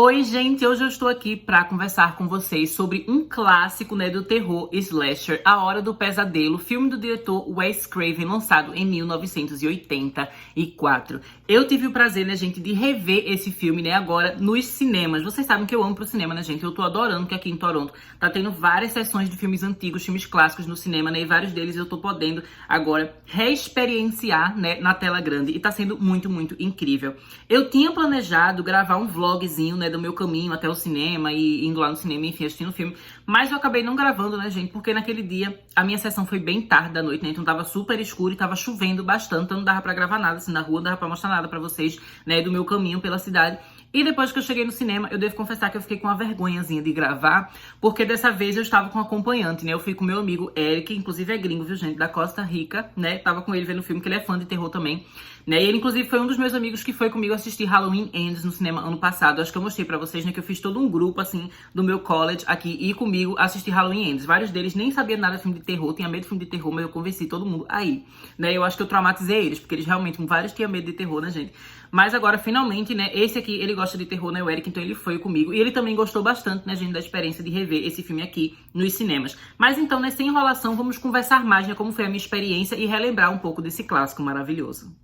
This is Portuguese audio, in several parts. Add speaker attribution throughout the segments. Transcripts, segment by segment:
Speaker 1: Oi, gente! Hoje eu estou aqui para conversar com vocês sobre um clássico, do terror slasher, A Hora do Pesadelo, filme do diretor Wes Craven, lançado em 1984. Eu tive o prazer, gente, de rever esse filme, agora nos cinemas. Vocês sabem que eu amo pro cinema, gente? Eu tô adorando que aqui em Toronto tá tendo várias sessões de filmes antigos, filmes clássicos no cinema, e vários deles eu tô podendo agora reexperienciar, na tela grande, e tá sendo muito, muito incrível. Eu tinha planejado gravar um vlogzinho, do meu caminho até o cinema e indo lá no cinema, enfim, assistindo o filme. Mas eu acabei não gravando, gente, porque naquele dia a minha sessão foi bem tarde da noite, então tava super escuro e tava chovendo bastante, então não dava pra gravar nada, assim, na rua, não dava pra mostrar nada pra vocês, do meu caminho pela cidade. E depois que eu cheguei no cinema, eu devo confessar que eu fiquei com uma vergonhazinha de gravar, porque dessa vez eu estava com um acompanhante, Eu fui com meu amigo Eric, inclusive é gringo, viu, gente, da Costa Rica, Tava com ele vendo o filme, que ele é fã de terror também, E ele, inclusive, foi um dos meus amigos que foi comigo assistir Halloween Ends no cinema ano passado. Acho que eu mostrei pra vocês, que eu fiz todo um grupo, assim, do meu college aqui e comigo assistir Halloween Ends. Vários deles nem sabiam nada de filme de terror, tinha medo de filme de terror, mas eu convenci todo mundo aí, Eu acho que eu traumatizei eles, porque eles realmente, vários tinham medo de terror, gente? Mas agora, finalmente, esse aqui, ele gosta de terror, o Eric, então ele foi comigo. E ele também gostou bastante, gente, da experiência de rever esse filme aqui nos cinemas. Mas então, sem enrolação, vamos conversar mais, como foi a minha experiência e relembrar um pouco desse clássico maravilhoso.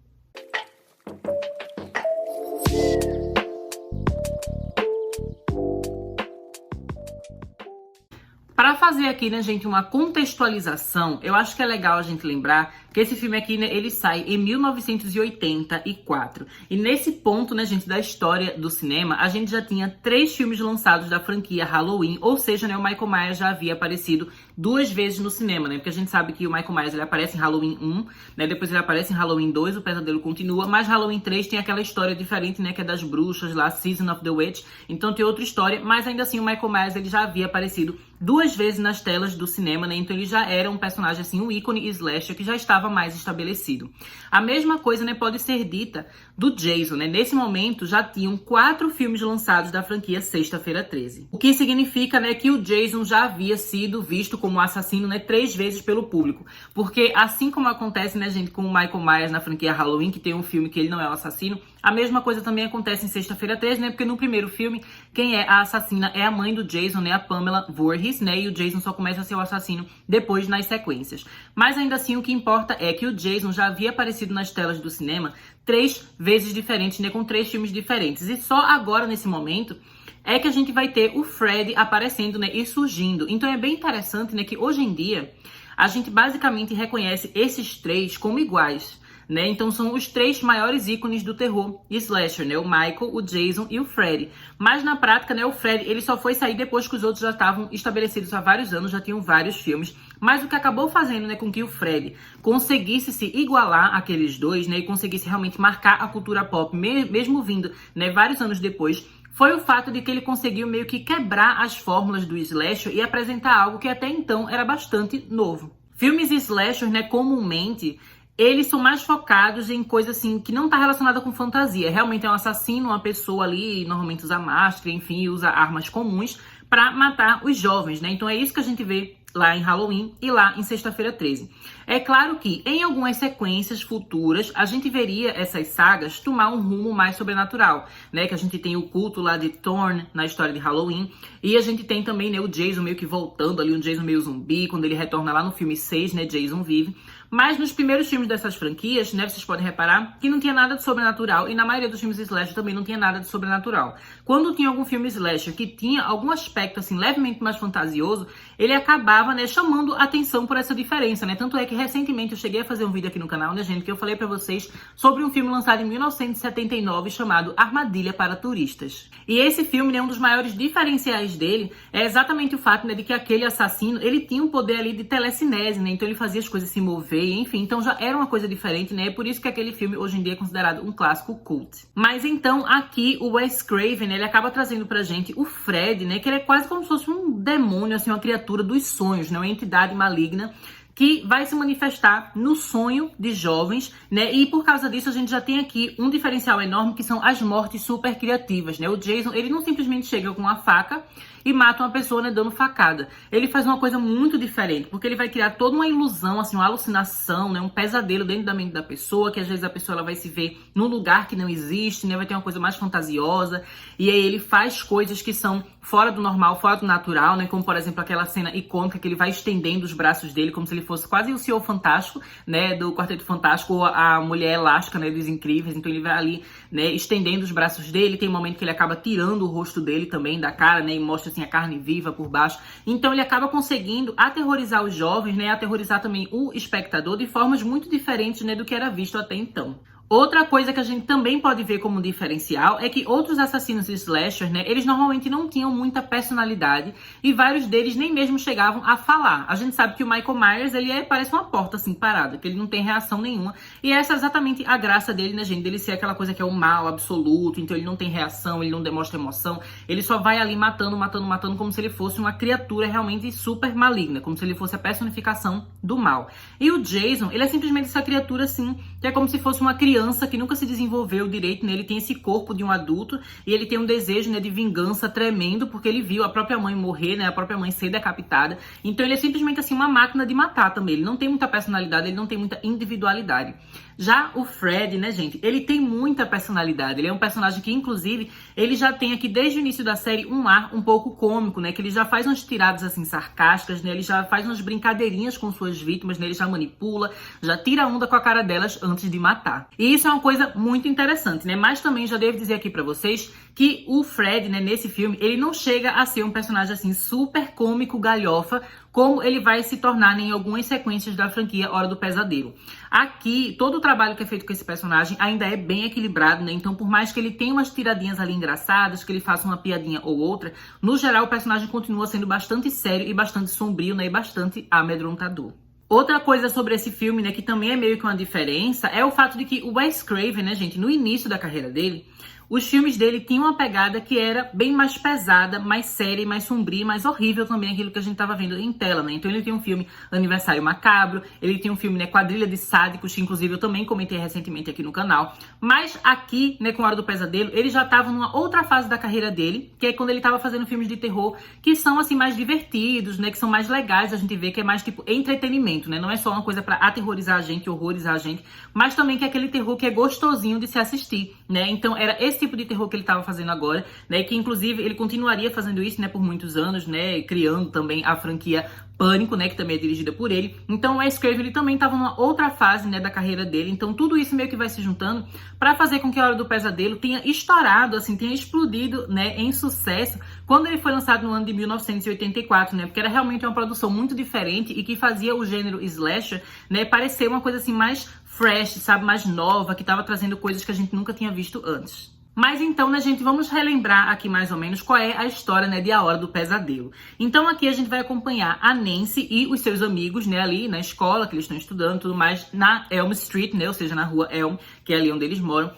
Speaker 1: Para fazer aqui, gente, uma contextualização, eu acho que é legal a gente lembrar que esse filme aqui, ele sai em 1984. E nesse ponto, gente, da história do cinema, a gente já tinha 3 filmes lançados da franquia Halloween, ou seja, o Michael Myers já havia aparecido 2 vezes no cinema, Porque a gente sabe que o Michael Myers, ele aparece em Halloween 1, depois ele aparece em Halloween 2, o pesadelo continua, mas Halloween 3 tem aquela história diferente, que é das bruxas lá, Season of the Witch, então tem outra história, mas ainda assim o Michael Myers, ele já havia aparecido 2 vezes nas telas do cinema, Então ele já era um personagem, assim, um ícone slasher que já estava mais estabelecido. A mesma coisa, pode ser dita do Jason, Nesse momento já tinham 4 filmes lançados da franquia Sexta-feira 13. O que significa, que o Jason já havia sido visto como assassino, 3 vezes pelo público. Porque assim como acontece, gente, com o Michael Myers na franquia Halloween, que tem um filme que ele não é o assassino, a mesma coisa também acontece em Sexta-feira 13, Porque no primeiro filme, quem é a assassina é a mãe do Jason, a Pamela Voorhees, E o Jason só começa a ser o assassino depois nas sequências. Mas ainda assim, o que importa é que o Jason já havia aparecido nas telas do cinema 3 vezes diferentes, com 3 filmes diferentes. E só agora, nesse momento, é que a gente vai ter o Freddy aparecendo, e surgindo. Então é bem interessante, que hoje em dia, a gente basicamente reconhece esses 3 como iguais. Então são os 3 maiores ícones do terror slasher, o Michael, o Jason e o Freddy. Mas na prática, o Freddy, ele só foi sair depois que os outros já estavam estabelecidos há vários anos, já tinham vários filmes. Mas o que acabou fazendo, com que o Freddy conseguisse se igualar àqueles dois, e conseguisse realmente marcar a cultura pop, mesmo vindo, vários anos depois, foi o fato de que ele conseguiu meio que quebrar as fórmulas do slasher e apresentar algo que até então era bastante novo. Filmes slasher, comumente, eles são mais focados em coisa assim que não tá relacionada com fantasia. Realmente é um assassino, uma pessoa ali, normalmente usa máscara, enfim, usa armas comuns pra matar os jovens, Então é isso que a gente vê lá em Halloween e lá em Sexta-feira 13. É claro que em algumas sequências futuras a gente veria essas sagas tomar um rumo mais sobrenatural, Que a gente tem o culto lá de Thorn na história de Halloween e a gente tem também, o Jason meio que voltando ali, um Jason meio zumbi, quando ele retorna lá no filme 6, Jason vive. Mas nos primeiros filmes dessas franquias, vocês podem reparar que não tinha nada de sobrenatural e na maioria dos filmes slasher também não tinha nada de sobrenatural. Quando tinha algum filme slasher que tinha algum aspecto assim levemente mais fantasioso, ele acabava, chamando atenção por essa diferença, Tanto é que recentemente eu cheguei a fazer um vídeo aqui no canal, gente, que eu falei pra vocês sobre um filme lançado em 1979 chamado Armadilha para Turistas. E esse filme, um dos maiores diferenciais dele é exatamente o fato, de que aquele assassino, ele tinha um poder ali de telecinese, Então ele fazia as coisas se mover, enfim, então já era uma coisa diferente, É por isso que aquele filme hoje em dia é considerado um clássico cult. Mas então aqui o Wes Craven, ele acaba trazendo pra gente o Freddy, que ele é quase como se fosse um demônio, assim, uma criatura dos sonhos, uma entidade maligna que vai se manifestar no sonho de jovens, E por causa disso a gente já tem aqui um diferencial enorme que são as mortes super criativas, O Jason, ele não simplesmente chega com uma faca e mata uma pessoa, né, dando facada. Ele faz uma coisa muito diferente, porque ele vai criar toda uma ilusão, assim, uma alucinação, né, um pesadelo dentro da mente da pessoa, que às vezes a pessoa ela vai se ver num lugar que não existe, né, vai ter uma coisa mais fantasiosa, e aí ele faz coisas que são fora do normal, fora do natural, né, como por exemplo aquela cena icônica que ele vai estendendo os braços dele como se ele fosse quase o Senhor Fantástico, né, do Quarteto Fantástico, ou a Mulher Elástica, né, dos Incríveis. Então ele vai ali, né, estendendo os braços dele. Tem um momento que ele acaba tirando o rosto dele também da cara, né, e mostra assim a carne viva por baixo. Então ele acaba conseguindo aterrorizar os jovens, né, aterrorizar também o espectador de formas muito diferentes, né, do que era visto até então. Outra coisa que a gente também pode ver como diferencial é que outros assassinos slasher, né, eles normalmente não tinham muita personalidade e vários deles nem mesmo chegavam a falar. A gente sabe que o Michael Myers, ele parece uma porta assim parada, que ele não tem reação nenhuma. E essa é exatamente a graça dele, né, gente, dele ser aquela coisa que é o mal absoluto, então ele não tem reação, ele não demonstra emoção, ele só vai ali matando, matando, matando, como se ele fosse uma criatura realmente super maligna, como se ele fosse a personificação do mal. E o Jason, ele é simplesmente essa criatura assim, que é como se fosse uma criança que nunca se desenvolveu direito, né? Ele tem esse corpo de um adulto e ele tem um desejo, né, de vingança tremendo, porque ele viu a própria mãe morrer, né, a própria mãe ser decapitada. Então ele é simplesmente assim uma máquina de matar também. Ele não tem muita personalidade, ele não tem muita individualidade. Já o Fred, né, gente, ele tem muita personalidade. Ele é um personagem que, inclusive, ele já tem aqui desde o início da série um ar um pouco cômico, né, que ele já faz umas tiradas assim sarcásticas, né, ele já faz umas brincadeirinhas com suas vítimas, né, ele já manipula, já tira onda com a cara delas antes de matar. E isso é uma coisa muito interessante, né, mas também já devo dizer aqui pra vocês que o Fred, né, nesse filme, ele não chega a ser um personagem assim super cômico, galhofa, como ele vai se tornar, né, em algumas sequências da franquia Hora do Pesadelo. Aqui, todo o trabalho que é feito com esse personagem ainda é bem equilibrado, né? Então, por mais que ele tenha umas tiradinhas ali engraçadas, que ele faça uma piadinha ou outra, no geral o personagem continua sendo bastante sério e bastante sombrio, né, e bastante amedrontador. Outra coisa sobre esse filme, né, que também é meio que uma diferença, é o fato de que o Wes Craven, né, gente, no início da carreira dele, os filmes dele tinham uma pegada que era bem mais pesada, mais séria, mais sombria, mais horrível também aquilo que a gente tava vendo em tela, né? Então ele tem um filme Aniversário Macabro, ele tem um filme, né, Quadrilha de Sádicos, que inclusive eu também comentei recentemente aqui no canal. Mas aqui, né, com Hora do Pesadelo, ele já tava numa outra fase da carreira dele, que é quando ele tava fazendo filmes de terror que são, assim, mais divertidos, né, que são mais legais, a gente vê que é mais, tipo, entretenimento, né? Não é só uma coisa pra aterrorizar a gente, horrorizar a gente, mas também que é aquele terror que é gostosinho de se assistir, né? Então era esse tipo de terror que ele estava fazendo agora, né, que inclusive ele continuaria fazendo isso, né, por muitos anos, né, criando também a franquia Pânico, né, que também é dirigida por ele. Então o Wes Craven, ele também estava numa outra fase, né, da carreira dele. Então tudo isso meio que vai se juntando para fazer com que a Hora do Pesadelo tenha estourado, assim, tenha explodido, né, em sucesso quando ele foi lançado no ano de 1984, né, porque era realmente uma produção muito diferente e que fazia o gênero slasher, né, parecer uma coisa assim mais fresh, sabe, mais nova, que estava trazendo coisas que a gente nunca tinha visto antes. Mas então, né, gente, vamos relembrar aqui mais ou menos qual é a história, né, de A Hora do Pesadelo. Então aqui a gente vai acompanhar a Nancy e os seus amigos, né, ali na escola, que eles estão estudando, tudo mais, na Elm Street, né, ou seja, na rua Elm, que é ali onde eles moram.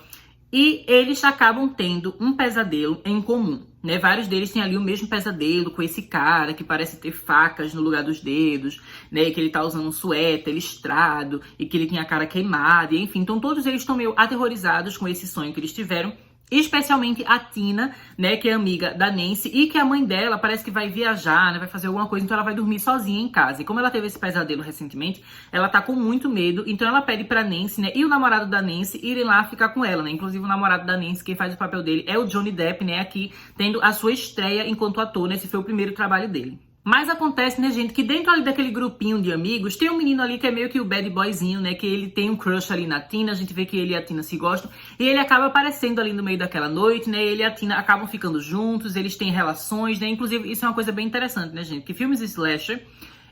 Speaker 1: E eles acabam tendo um pesadelo em comum, né? Vários deles têm ali o mesmo pesadelo com esse cara que parece ter facas no lugar dos dedos, né? Que ele tá usando um suéter listrado e que ele tem a cara queimada, e enfim. Então todos eles estão meio aterrorizados com esse sonho que eles tiveram. Especialmente a Tina, né, que é amiga da Nancy, e que a mãe dela parece que vai viajar, né, vai fazer alguma coisa, então ela vai dormir sozinha em casa. E como ela teve esse pesadelo recentemente, ela tá com muito medo, então ela pede pra Nancy, né, e o namorado da Nancy irem lá ficar com ela, né. Inclusive o namorado da Nancy, quem faz o papel dele é o Johnny Depp, né, aqui tendo a sua estreia enquanto ator, né, esse foi o primeiro trabalho dele. Mas acontece, né, gente, que dentro ali daquele grupinho de amigos, tem um menino ali que é meio que o bad boyzinho, né, que ele tem um crush ali na Tina, a gente vê que ele e a Tina se gostam, e ele acaba aparecendo ali no meio daquela noite, né, ele e a Tina acabam ficando juntos, eles têm relações, né, inclusive isso é uma coisa bem interessante, né, gente, que filmes slasher,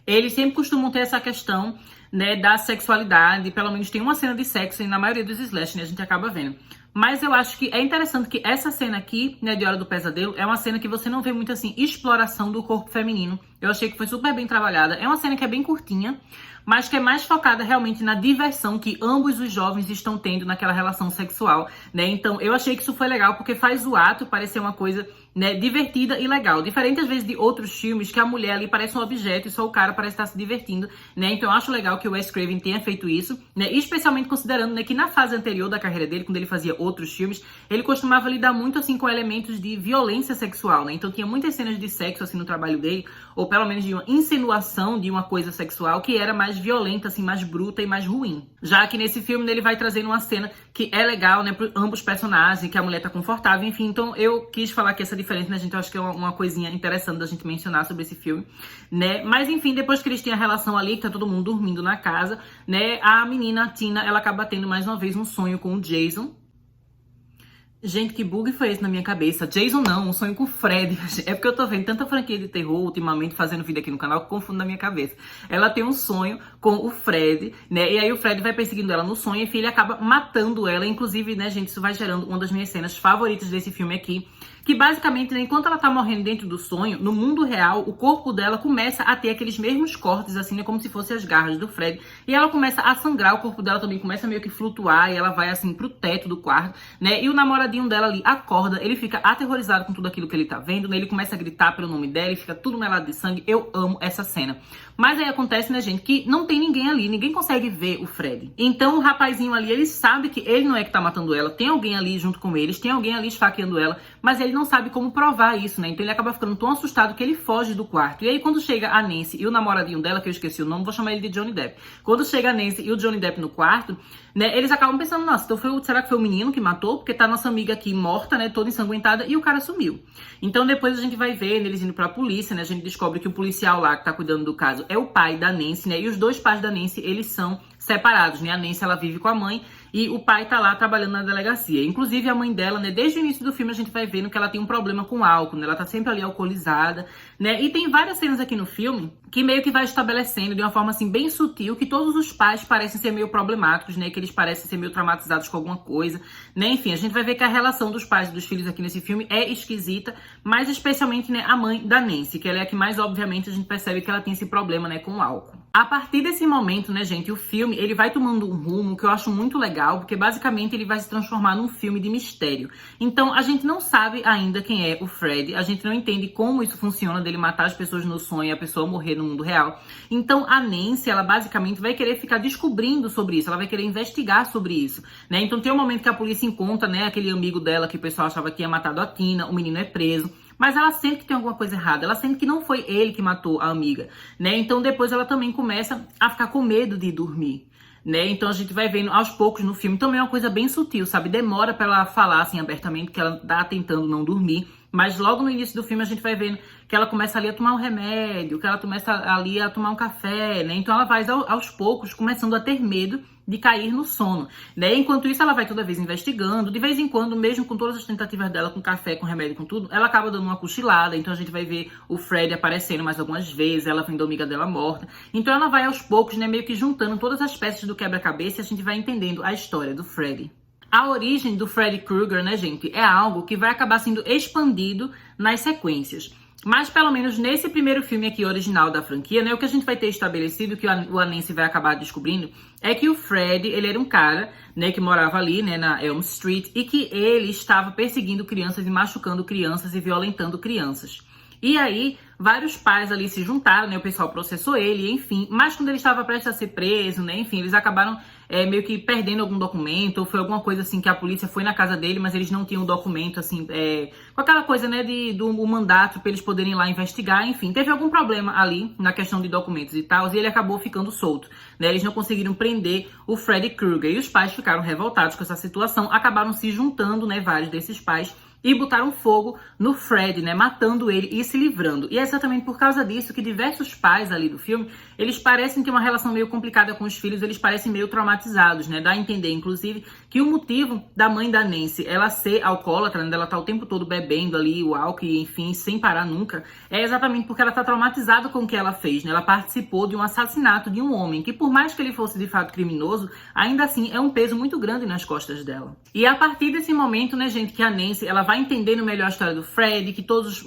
Speaker 1: eles sempre costumam ter essa questão, né, da sexualidade, pelo menos tem uma cena de sexo e na maioria dos slasher, né, a gente acaba vendo. Mas eu acho que é interessante que essa cena aqui, né, de Hora do Pesadelo, é uma cena que você não vê muito, assim, exploração do corpo feminino. Eu achei que foi super bem trabalhada. É uma cena que é bem curtinha, mas que é mais focada realmente na diversão que ambos os jovens estão tendo naquela relação sexual, né? Então, eu achei que isso foi legal, porque faz o ato parecer uma coisa, né, divertida e legal. Diferente, às vezes, de outros filmes que a mulher ali parece um objeto e só o cara parece estar se divertindo, né? Então, eu acho legal que o Wes Craven tenha feito isso, né? Especialmente considerando, né, que na fase anterior da carreira dele, quando ele fazia outros filmes, ele costumava lidar muito, assim, com elementos de violência sexual, né? Então tinha muitas cenas de sexo, assim, no trabalho dele, ou pelo menos de uma insinuação de uma coisa sexual que era mais violenta, assim, mais bruta e mais ruim. Já que nesse filme, ele vai trazendo uma cena que é legal, né, para ambos personagens, que a mulher tá confortável, enfim. Então eu quis falar que essa diferença, né, gente, eu acho que é uma coisinha interessante da gente mencionar sobre esse filme, né? Mas enfim, depois que eles têm a relação ali, que tá todo mundo dormindo na casa, né, a menina, a Tina, ela acaba tendo mais uma vez um sonho com o Jason. Gente, que bug foi esse na minha cabeça? Jason não, um sonho com o Fred. É porque eu tô vendo tanta franquia de terror ultimamente, fazendo vídeo aqui no canal, que confundo na minha cabeça. Ela tem um sonho com o Fred, né? E aí o Fred vai perseguindo ela no sonho, e ele acaba matando ela. Inclusive, né, gente, isso vai gerando uma das minhas cenas favoritas desse filme aqui. Que basicamente, né, enquanto ela tá morrendo dentro do sonho, no mundo real, o corpo dela começa a ter aqueles mesmos cortes, assim, né, como se fossem as garras do Fred. E ela começa a sangrar, o corpo dela também começa meio que flutuar, e ela vai, assim, pro teto do quarto, né? E o namoradinho dela ali acorda, ele fica aterrorizado com tudo aquilo que ele tá vendo, né? Ele começa a gritar pelo nome dela e fica tudo melado de sangue. Eu amo essa cena. Mas aí acontece, né, gente, que não tem ninguém ali, ninguém consegue ver o Fred. Então o rapazinho ali, ele sabe que ele não é que tá matando ela, tem alguém ali junto com eles, tem alguém ali esfaqueando ela, mas ele não sabe como provar isso, né? Então ele acaba ficando tão assustado que ele foge do quarto. E aí quando chega a Nancy e o namoradinho dela, que eu esqueci o nome, vou chamar ele de Johnny Depp. Quando chega a Nancy e o Johnny Depp no quarto, né, eles acabam pensando, nossa, então será que foi o menino que matou? Porque tá nossa amiga aqui morta, né, toda ensanguentada, e o cara sumiu. Então depois a gente vai ver, né, eles indo pra polícia, né, a gente descobre que o policial lá que tá cuidando do caso é o pai da Nancy, né, e os dois pais da Nancy, eles são separados, né, a Nancy, ela vive com a mãe, e o pai tá lá trabalhando na delegacia. Inclusive a mãe dela, né, desde o início do filme a gente vai vendo que ela tem um problema com álcool, né, ela tá sempre ali alcoolizada, né, e tem várias cenas aqui no filme que meio que vai estabelecendo de uma forma, assim, bem sutil, que todos os pais parecem ser meio problemáticos, né, que eles parecem ser meio traumatizados com alguma coisa, né, enfim, a gente vai ver que a relação dos pais e dos filhos aqui nesse filme é esquisita, mas especialmente, né, a mãe da Nancy, que ela é a que mais, obviamente, a gente percebe que ela tem esse problema, né, com o álcool. A partir desse momento, né, gente, o filme, ele vai tomando um rumo que eu acho muito legal, porque basicamente ele vai se transformar num filme de mistério. Então, a gente não sabe ainda quem é o Fred, a gente não entende como isso funciona, dele matar as pessoas no sonho e a pessoa morrer no mundo real. Então, a Nancy, ela basicamente vai querer ficar descobrindo sobre isso, ela vai querer investigar sobre isso, né? Então, tem um momento que a polícia encontra, né, aquele amigo dela que o pessoal achava que tinha matado a Tina, o menino é preso. Mas ela sente que tem alguma coisa errada, ela sente que não foi ele que matou a amiga, né? Então depois ela também começa a ficar com medo de dormir, né? Então a gente vai vendo aos poucos no filme, também é uma coisa bem sutil, sabe? Demora pra ela falar assim abertamente que ela tá tentando não dormir, mas logo no início do filme a gente vai vendo que ela começa ali a tomar um remédio, que ela começa ali a tomar um café, né? Então ela vai aos poucos começando a ter medo de cair no sono, né? Enquanto isso, ela vai toda vez investigando, de vez em quando, mesmo com todas as tentativas dela, com café, com remédio, com tudo, ela acaba dando uma cochilada, então a gente vai ver o Fred aparecendo mais algumas vezes, ela vendo a amiga dela morta, então ela vai aos poucos, né, meio que juntando todas as peças do quebra-cabeça e a gente vai entendendo a história do Fred. A origem do Freddy Krueger, né, gente, é algo que vai acabar sendo expandido nas sequências. Mas, pelo menos nesse primeiro filme aqui, original da franquia, né, o que a gente vai ter estabelecido, que o Nancy vai acabar descobrindo, é que o Fred, ele era um cara, né, que morava ali, né, na Elm Street, e que ele estava perseguindo crianças e machucando crianças e violentando crianças. E aí, vários pais ali se juntaram, né, o pessoal processou ele, enfim, mas quando ele estava prestes a ser preso, né, enfim, eles acabaram meio que perdendo algum documento, ou foi alguma coisa assim que a polícia foi na casa dele, mas eles não tinham o documento, assim, com aquela coisa, né, do mandato para eles poderem ir lá investigar, enfim, teve algum problema ali na questão de documentos e tal, e ele acabou ficando solto, né, eles não conseguiram prender o Freddy Krueger, e os pais ficaram revoltados com essa situação, acabaram se juntando, né, vários desses pais, e botaram fogo no Fred, né, matando ele e se livrando. E é exatamente por causa disso que diversos pais ali do filme, eles parecem ter uma relação meio complicada com os filhos, eles parecem meio traumatizados, né, dá a entender, inclusive, que o motivo da mãe da Nancy, ela ser alcoólatra, né, ela tá o tempo todo bebendo ali o álcool e, enfim, sem parar nunca, é exatamente porque ela tá traumatizada com o que ela fez, né, ela participou de um assassinato de um homem, que por mais que ele fosse de fato criminoso, ainda assim é um peso muito grande nas costas dela. E a partir desse momento, né, gente, que a Nancy, ela vai vai entendendo melhor a história do Fred, que todas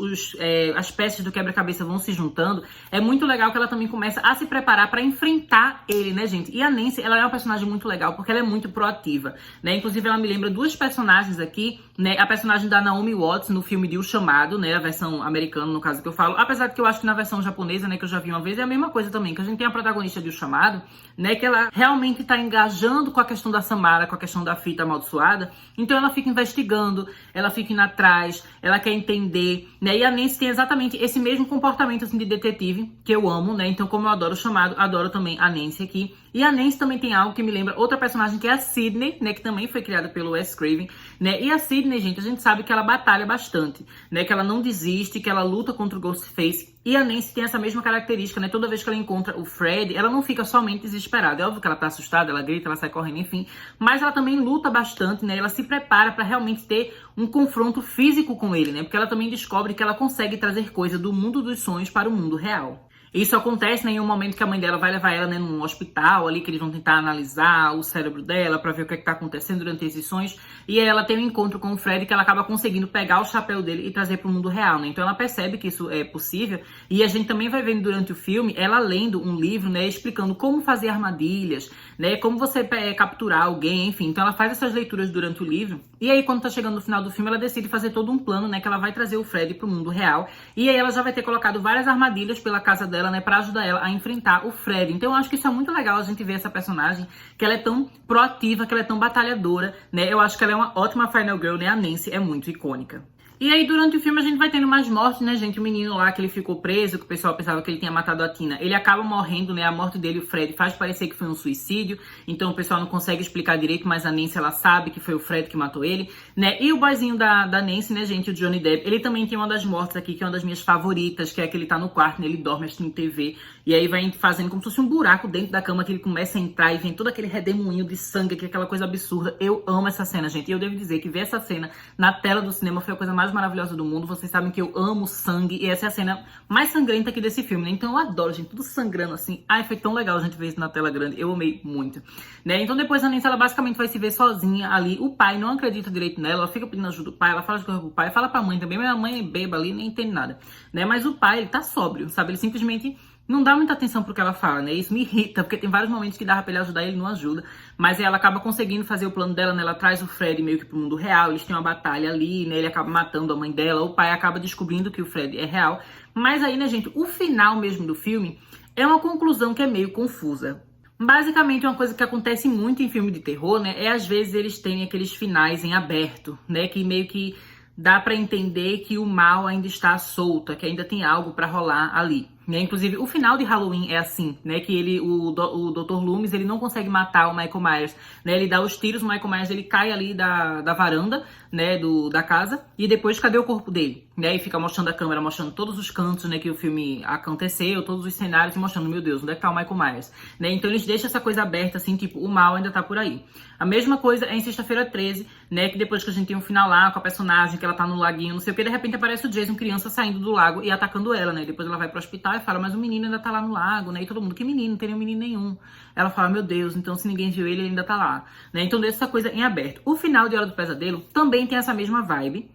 Speaker 1: as peças do quebra-cabeça vão se juntando. É muito legal que ela também começa a se preparar pra enfrentar ele, né, gente? E a Nancy, ela é uma personagem muito legal porque ela é muito proativa, né? Inclusive, ela me lembra duas personagens aqui, né? A personagem da Naomi Watts no filme de O Chamado, né? A versão americana, no caso que eu falo. Apesar de que eu acho que na versão japonesa, né, que eu já vi uma vez, é a mesma coisa também, que a gente tem a protagonista de O Chamado, né, que ela realmente tá engajando com a questão da Samara, com a questão da fita amaldiçoada. Então ela fica investigando, ela fica indo atrás, ela quer entender, né? E a Nancy tem exatamente esse mesmo comportamento, assim, de detetive, que eu amo, né? Então, como eu adoro O Chamado, adoro também a Nancy aqui. E a Nancy também tem algo que me lembra outra personagem, que é a Sidney, né? Que também foi criada pelo Wes Craven, né? E a Sidney, gente, a gente sabe que ela batalha bastante, né? Que ela não desiste, que ela luta contra o Ghostface. E a Nancy tem essa mesma característica, né? Toda vez que ela encontra o Fred, ela não fica somente desesperada. É óbvio que ela tá assustada, ela grita, ela sai correndo, enfim. Mas ela também luta bastante, né? Ela se prepara pra realmente ter um confronto físico com ele, né? Porque ela também descobre que ela consegue trazer coisa do mundo dos sonhos para o mundo real. Isso acontece, né, em um momento que a mãe dela vai levar ela, né, num hospital ali, que eles vão tentar analisar o cérebro dela pra ver o que tá acontecendo durante esses sonhos. E aí ela tem um encontro com o Fred, que ela acaba conseguindo pegar o chapéu dele e trazer pro mundo real, né? Então ela percebe que isso é possível. E a gente também vai vendo durante o filme ela lendo um livro, né, explicando como fazer armadilhas, né, como você capturar alguém, enfim. Então ela faz essas leituras durante o livro. E aí quando tá chegando no final do filme, ela decide fazer todo um plano, né, que ela vai trazer o Fred pro mundo real. E aí ela já vai ter colocado várias armadilhas pela casa dela, né, pra ajudar ela a enfrentar o Fred. Então eu acho que isso é muito legal, a gente ver essa personagem, que ela é tão proativa, que ela é tão batalhadora, né? Eu acho que ela é uma ótima Final Girl, né? A Nancy é muito icônica. E aí, durante o filme, a gente vai tendo mais mortes, né, gente? O menino lá, que ele ficou preso, que o pessoal pensava que ele tinha matado a Tina, ele acaba morrendo, né? A morte dele, o Fred, faz parecer que foi um suicídio. Então, o pessoal não consegue explicar direito, mas a Nancy, ela sabe que foi o Fred que matou ele, né? E o boyzinho da Nancy, né, gente? O Johnny Depp, ele também tem uma das mortes aqui, que é uma das minhas favoritas, que é que ele tá no quarto, né? Ele dorme assistindo TV. E aí vai fazendo como se fosse um buraco dentro da cama, que ele começa a entrar e vem todo aquele redemoinho de sangue, que é aquela coisa absurda. Eu amo essa cena, gente. E eu devo dizer que ver essa cena na tela do cinema foi a coisa mais maravilhosa do mundo. Vocês sabem que eu amo sangue, e essa é a cena mais sangrenta aqui desse filme, né? Então eu adoro, gente, tudo sangrando assim. Ai, foi tão legal a gente ver isso na tela grande. Eu amei muito, né? Então depois a Nancy, ela basicamente vai se ver sozinha ali. O pai não acredita direito nela, ela fica pedindo ajuda do pai, ela fala de coisa pro pai, fala pra mãe também, mas a mãe é beba ali, nem entende nada, né? Mas o pai, ele tá sóbrio, sabe? Ele simplesmente não dá muita atenção pro que ela fala, né? Isso me irrita, porque tem vários momentos que dava pra ele ajudar e ele não ajuda. Mas ela acaba conseguindo fazer o plano dela, né? Ela traz o Fred meio que pro mundo real, eles têm uma batalha ali, né? Ele acaba matando a mãe dela, o pai acaba descobrindo que o Fred é real. Mas aí, né, gente, o final mesmo do filme é uma conclusão que é meio confusa. Basicamente, uma coisa que acontece muito em filme de terror, né? É às vezes eles têm aqueles finais em aberto, né? Que meio que dá pra entender que o mal ainda está solto, que ainda tem algo pra rolar ali, né? Inclusive, o final de Halloween é assim, né? Que o Dr. Loomis, ele não consegue matar o Michael Myers, né? Ele dá os tiros, o Michael Myers, ele cai ali da varanda, né? Da casa, e depois, cadê o corpo dele? Né? E fica mostrando a câmera, mostrando todos os cantos, né? Que o filme aconteceu, todos os cenários, e mostrando, meu Deus, onde é que tá o Michael Myers? Né? Então, eles deixam essa coisa aberta, assim, tipo, o mal ainda tá por aí. A mesma coisa é em Sexta-feira 13, né? Que depois que a gente tem um final lá, com a personagem, que ela tá no laguinho, não sei o que, de repente aparece o Jason, criança, saindo do lago e atacando ela, né? Depois ela vai pro hospital e fala, mas o menino ainda tá lá no lago, né? E todo mundo, que menino? Não tem nenhum menino nenhum. Ela fala, meu Deus, então se ninguém viu ele, ele ainda tá lá, né? Então deixa essa coisa em aberto. O final de Hora do Pesadelo também tem essa mesma vibe.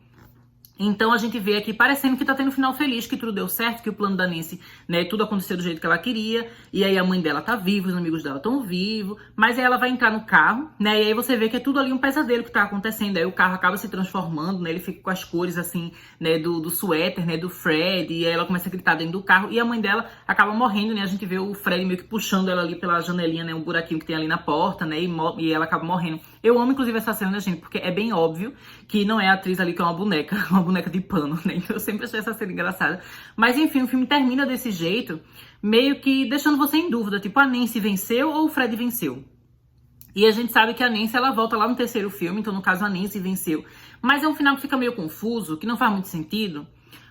Speaker 1: Então a gente vê aqui parecendo que tá tendo um final feliz, que tudo deu certo, que o plano da Nancy, né, tudo aconteceu do jeito que ela queria, e aí a mãe dela tá viva, os amigos dela estão vivos, mas aí ela vai entrar no carro, né, e aí você vê que é tudo ali um pesadelo que tá acontecendo, aí o carro acaba se transformando, né, ele fica com as cores assim, né, do suéter, né, do Fred, e aí ela começa a gritar dentro do carro, e a mãe dela acaba morrendo, né, a gente vê o Fred meio que puxando ela ali pela janelinha, né, um buraquinho que tem ali na porta, né, e ela acaba morrendo. Eu amo, inclusive, essa cena, né, gente, porque é bem óbvio que não é a atriz ali que é uma boneca, uma boneca de pano, né? Então eu sempre achei essa cena engraçada. Mas enfim, o filme termina desse jeito, meio que deixando você em dúvida, tipo, a Nancy venceu ou o Fred venceu? E a gente sabe que a Nancy, ela volta lá no terceiro filme, então no caso a Nancy venceu. Mas é um final que fica meio confuso, que não faz muito sentido.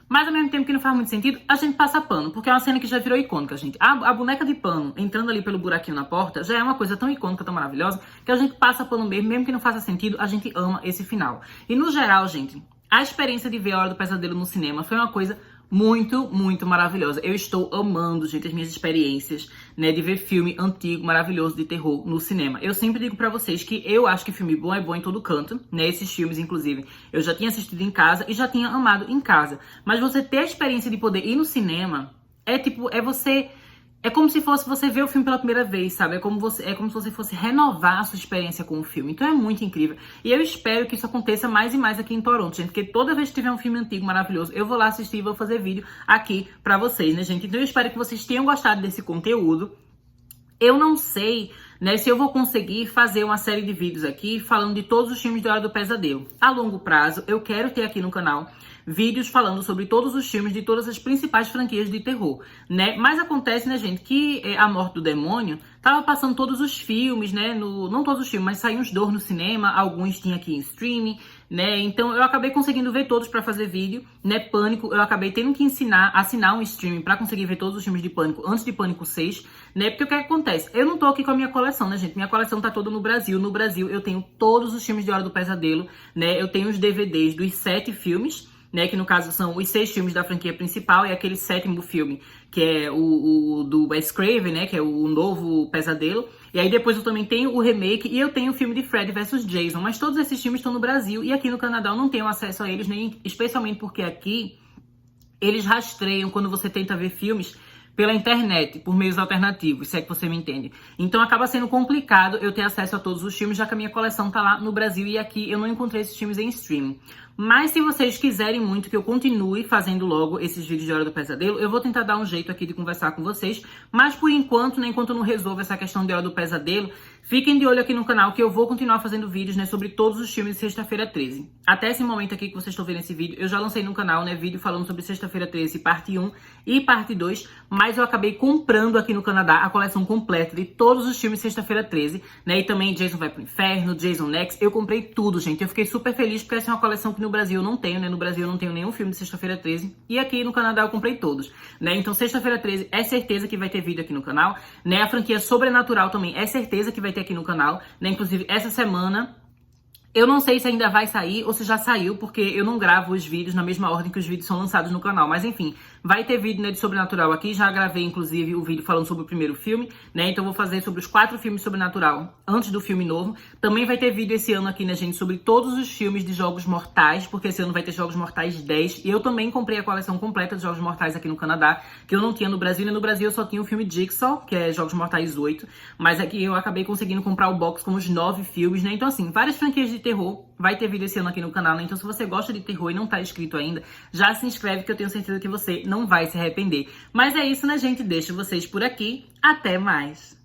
Speaker 1: Mas ao mesmo tempo que não faz muito sentido, a gente passa pano, porque é uma cena que já virou icônica, gente. A boneca de pano entrando ali pelo buraquinho na porta já é uma coisa tão icônica, tão maravilhosa, que a gente passa pano mesmo que não faça sentido, a gente ama esse final. E no geral, gente, a experiência de ver A Hora do Pesadelo no cinema foi uma coisa muito, muito maravilhosa. Eu estou amando, gente, as minhas experiências, né, de ver filme antigo, maravilhoso de terror no cinema. Eu sempre digo pra vocês que eu acho que filme bom é bom em todo canto, né, esses filmes, inclusive, eu já tinha assistido em casa e já tinha amado em casa. Mas você ter a experiência de poder ir no cinema, é como se fosse você ver o filme pela primeira vez, sabe? É como se você fosse renovar a sua experiência com o filme. Então é muito incrível. E eu espero que isso aconteça mais e mais aqui em Toronto, gente. Porque toda vez que tiver um filme antigo maravilhoso, eu vou lá assistir e vou fazer vídeo aqui pra vocês, né, gente? Então eu espero que vocês tenham gostado desse conteúdo. Eu não sei, né, se eu vou conseguir fazer uma série de vídeos aqui falando de todos os filmes de Hora do Pesadelo. A longo prazo, eu quero ter aqui no canal vídeos falando sobre todos os filmes de todas as principais franquias de terror, né? Mas acontece, né, gente, que A Morte do Demônio tava passando todos os filmes, né? Não todos os filmes, mas saiu uns dois no cinema, alguns tinha aqui em streaming, né? Então eu acabei conseguindo ver todos pra fazer vídeo, né? Pânico, eu acabei tendo que assinar um streaming pra conseguir ver todos os filmes de Pânico antes de Pânico 6, né? Porque o que acontece? Eu não tô aqui com a minha coleção, né, gente? Minha coleção tá toda no Brasil. No Brasil eu tenho todos os filmes de Hora do Pesadelo, né? Eu tenho os DVDs dos 7 filmes, né, que no caso são os 6 filmes da franquia principal e aquele 7º filme, que é o do Wes Craven, né, que é o novo Pesadelo. E aí depois eu também tenho o remake e eu tenho o filme de Freddy vs Jason. Mas todos esses filmes estão no Brasil e aqui no Canadá eu não tenho acesso a eles, nem especialmente porque aqui eles rastreiam quando você tenta ver filmes pela internet, por meios alternativos, se é que você me entende. Então acaba sendo complicado eu ter acesso a todos os filmes, já que a minha coleção tá lá no Brasil e aqui eu não encontrei esses filmes em streaming. Mas se vocês quiserem muito que eu continue fazendo logo esses vídeos de Hora do Pesadelo, eu vou tentar dar um jeito aqui de conversar com vocês. Mas por enquanto, né, enquanto eu não resolvo essa questão de Hora do Pesadelo, fiquem de olho aqui no canal que eu vou continuar fazendo vídeos, né, sobre todos os filmes de Sexta-feira 13. Até esse momento aqui que vocês estão vendo esse vídeo, eu já lancei no canal, né, vídeo falando sobre Sexta-feira 13, parte 1 e parte 2, mas eu acabei comprando aqui no Canadá a coleção completa de todos os filmes de Sexta-feira 13, né, e também Jason Vai Pro Inferno, Jason Next, eu comprei tudo, gente. Eu fiquei super feliz porque essa é uma coleção que no Brasil eu não tenho, né, no Brasil eu não tenho nenhum filme de Sexta-feira 13, e aqui no Canadá eu comprei todos, né, então Sexta-feira 13 é certeza que vai ter vídeo aqui no canal, né, a franquia Sobrenatural também é certeza que vai ter aqui no canal, né, inclusive essa semana. Eu não sei se ainda vai sair ou se já saiu, porque eu não gravo os vídeos na mesma ordem que os vídeos são lançados no canal. Mas enfim, vai ter vídeo, né, de Sobrenatural aqui. Já gravei, inclusive, o vídeo falando sobre o primeiro filme, né? Então vou fazer sobre os 4 filmes de Sobrenatural antes do filme novo. Também vai ter vídeo esse ano aqui, né, gente, sobre todos os filmes de Jogos Mortais, porque esse ano vai ter Jogos Mortais 10. E eu também comprei a coleção completa de Jogos Mortais aqui no Canadá, que eu não tinha no Brasil. E no Brasil eu só tinha o filme Jigsaw, que é Jogos Mortais 8. Mas aqui eu acabei conseguindo comprar o box com os 9 filmes, né? Então assim, várias franquias de terror. Vai ter vídeo esse ano aqui no canal, né? Então se você gosta de terror e não tá inscrito ainda, já se inscreve que eu tenho certeza que você não vai se arrepender. Mas é isso, né, gente? Deixo vocês por aqui. Até mais!